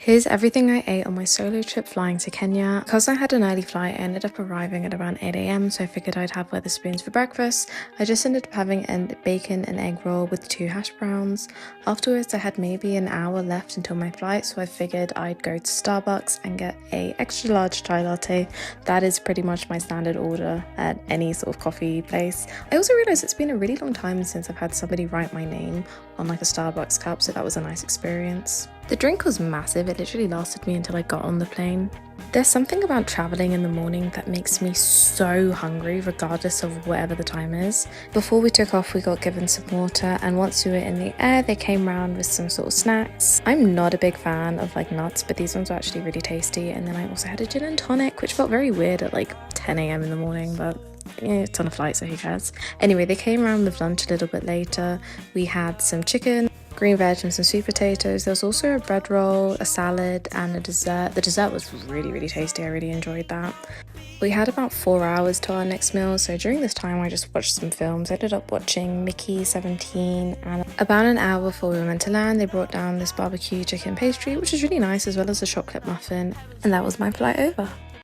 Here's everything I ate on my solo trip flying to Kenya. Because I had an early flight, I ended up arriving at around 8 a.m, so I figured I'd have Wetherspoons for breakfast. I just ended up having a bacon and egg roll with 2 hash browns. Afterwards, I had maybe an hour left until my flight, so I figured I'd go to Starbucks and get a extra large chai latte. That is pretty much my standard order at any sort of coffee place. I also realized it's been a really long time since I've had somebody write my name on like a Starbucks cup, so that was a nice experience. The drink was massive, it literally lasted me until I got on the plane. There's something about traveling in the morning that makes me so hungry regardless of whatever the time is. Before we took off, we got given some water, and once we were in the air, they came round with some sort of snacks. I'm not a big fan of like nuts, but these ones were actually really tasty. And then I also had a gin and tonic, which felt very weird at like 10 a.m. in the morning, but yeah, it's on a flight, so who cares? Anyway, they came around with lunch a little bit later. We had some chicken, green veg and some sweet potatoes. There was also a bread roll, a salad and a dessert. The dessert was really tasty. I really enjoyed that. We had about 4 hours to our next meal, so during this time I just watched some films. I ended up watching Mickey 17, and about an hour before we were meant to land, they brought down this barbecue chicken pastry, which was really nice, as well as a chocolate muffin, and that was my flight over.